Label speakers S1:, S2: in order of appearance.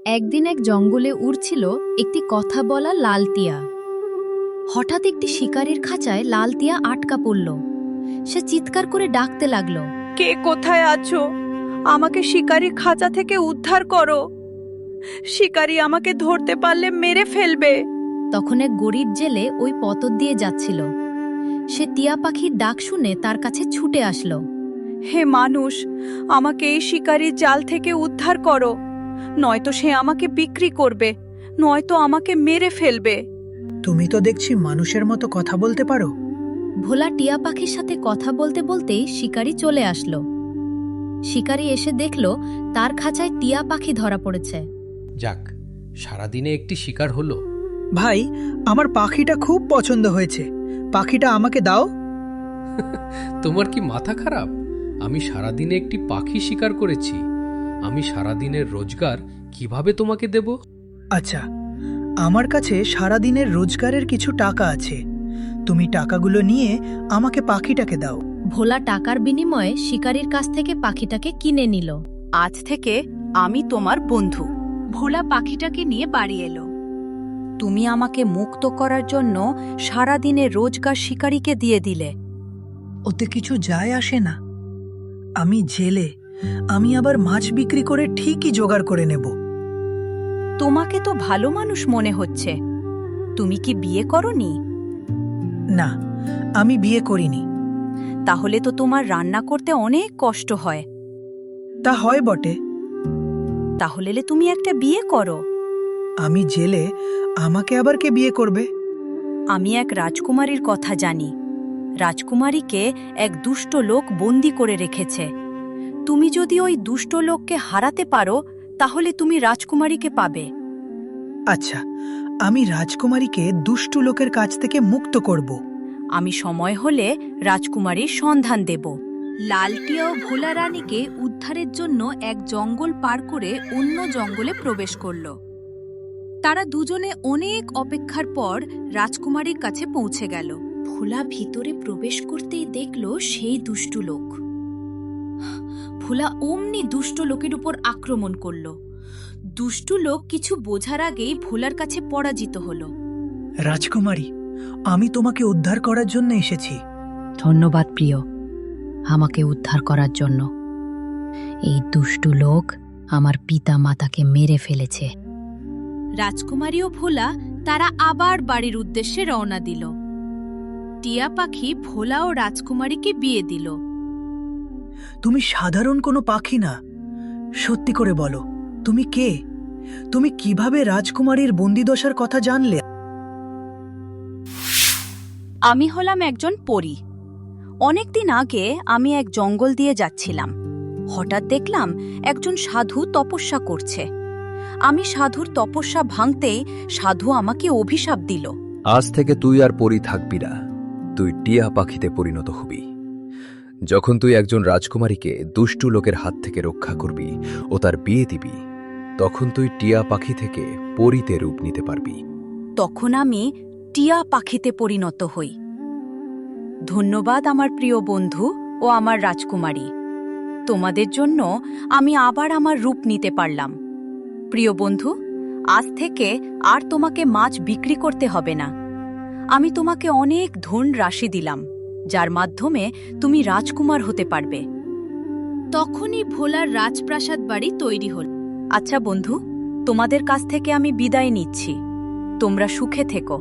S1: একদিন এক জঙ্গলে উড়ছিল একটি কথা বলা লাল টিয়া। হঠাৎ একটি শিকারীর খাঁচায় লাল টিয়া আটকা পড়ল। সে চিৎকার করে ডাকতে লাগলো,
S2: কে কোথায় আছো? আমাকে শিকারীর খাঁচা থেকে উদ্ধার করো। শিকারী আমাকে ধরতে পারলে মেরে ফেলবে।
S1: তখন এক গরিব জেলে ওই পথ দিয়ে যাচ্ছিল। সে টিয়া পাখির ডাক শুনে তার কাছে ছুটে আসলো।
S2: হে মানুষ, আমাকে এই শিকারীর জাল থেকে উদ্ধার করো, নয়তো সে আমাকে বিক্রি করবে, নয়তো আমাকে মেরে ফেলবে।
S3: তুমি তো দেখছি মানুষের মতো কথা বলতে পারো।
S1: ভোলা টিয়া পাখির সাথে কথা বলতে বলতেই শিকারী চলে আসলো। শিকারী এসে দেখল তার খাঁচায় টিয়া পাখি ধরা পড়েছে।
S4: যাক, সারাদিনে একটি শিকার হলো।
S3: ভাই, আমার পাখিটা খুব পছন্দ হয়েছে, পাখিটা আমাকে দাও।
S4: তোমার কি মাথা খারাপ? আমি সারাদিনে একটি পাখি শিকার করেছি। আমি সারাদিনের রোজগার কিভাবে তোমাকে দেব?
S3: আচ্ছা, আমার কাছে সারাদিনের রোজগারের কিছু টাকা আছে, তুমি টাকাগুলো নিয়ে আমাকে পাখিটাকে দাও।
S1: ভোলা টাকার বিনিময়ে শিকারীর কাছ থেকে পাখিটাকে কিনে নিল।
S2: আজ থেকে আমি তোমার বন্ধু। ভোলা পাখিটাকে নিয়ে বাড়ি এলো। তুমি আমাকে মুক্ত করার জন্য সারাদিনের রোজগার শিকারীকে দিয়ে দিলে।
S3: ওতে কিছু যায় আসে না, আমি জেলে, আমি আবার মাছ বিক্রি করে ঠিকই জোগাড় করে নেব।
S2: তোমাকে তো ভালো মানুষ মনে হচ্ছে। তুমি কি বিয়ে করনি?
S3: না, আমি বিয়ে করিনি।
S2: তাহলে তো তোমার রান্না করতে অনেক কষ্ট হয়।
S3: তা হয় বটে।
S2: তাহলে তুমি একটা বিয়ে করো।
S3: আমি জেলে, আমাকে আবার কে বিয়ে করবে?
S2: আমি এক রাজকুমারীর কথা জানি। রাজকুমারীকে এক দুষ্ট লোক বন্দি করে রেখেছে। তুমি যদি ওই দুষ্ট লোককে হারাতে পারো, তাহলে তুমি রাজকুমারীকে পাবে।
S3: আচ্ছা, আমি রাজকুমারীকে দুষ্টু লোকের কাছ থেকে মুক্ত করব।
S2: আমি সময় হলে রাজকুমারীর সন্ধান দেব।
S1: লালটিয়া ও ভোলা রানীকে উদ্ধারের জন্য এক জঙ্গল পার করে অন্য জঙ্গলে প্রবেশ করল। তারা দুজনে অনেক অপেক্ষার পর রাজকুমারীর কাছে পৌঁছে গেল। ভোলা ভিতরে প্রবেশ করতেই দেখল সেই দুষ্টু লোক। ভোলা অমনি দুষ্ট লোকের উপর আক্রমণ করল। দুষ্টু লোক কিছু বোঝার আগেই ভোলার কাছে পরাজিত হল।
S3: রাজকুমারী, আমি তোমাকে উদ্ধার করার জন্য এসেছি।
S1: ধন্যবাদ প্রিয়, আমাকে উদ্ধার করার জন্য। এই দুষ্টু লোক আমার পিতা মাতাকে মেরে ফেলেছে। রাজকুমারী ও ভোলা তারা আবার বাড়ির উদ্দেশ্যে রওনা দিল। টিয়া পাখি ভোলা ও রাজকুমারীকে বিয়ে দিল।
S3: তুমি সাধারণ কোনো পাখি না, সত্যি করে বলো, তুমি কে? তুমি কিভাবে রাজকুমারীর বন্দিদশার কথা জানলে?
S2: আমি হলাম একজন পরী। অনেকদিন আগে আমি এক জঙ্গল দিয়ে যাচ্ছিলাম। হঠাৎ দেখলাম একজন সাধু তপস্যা করছে। আমি সাধুর তপস্যা ভাঙতেই সাধু আমাকে অভিশাপ দিল।
S5: আজ থেকে তুই আর পরী থাকবি না, তুই টিয়া পাখিতে পরিণত হবি। যখন তুই একজন রাজকুমারীকে দুষ্টু লোকের হাত থেকে রক্ষা করবি ও তার বিয়ে দিবি, তখন তুই টিয়া পাখি থেকে পরীতে রূপ নিতে পারবি।
S2: তখন আমি টিয়া পাখিতে পরিণত হই। ধন্যবাদ আমার প্রিয় বন্ধু ও আমার রাজকুমারী। তোমাদের জন্য আমি আবার আমার রূপ নিতে পারলাম। প্রিয় বন্ধু, আজ থেকে আর তোমাকে মাছ বিক্রি করতে হবে না। আমি তোমাকে অনেক ধন রাশি দিলাম, যার মাধ্যমে তুমি রাজকুমার হতে পারবে।
S1: তখনই ভোলার রাজপ্রাসাদ বাড়ি তৈরি হল।
S2: আচ্ছা বন্ধু, তোমাদের কাছ থেকে আমি বিদায় নিচ্ছি। তোমরা সুখে থেকো।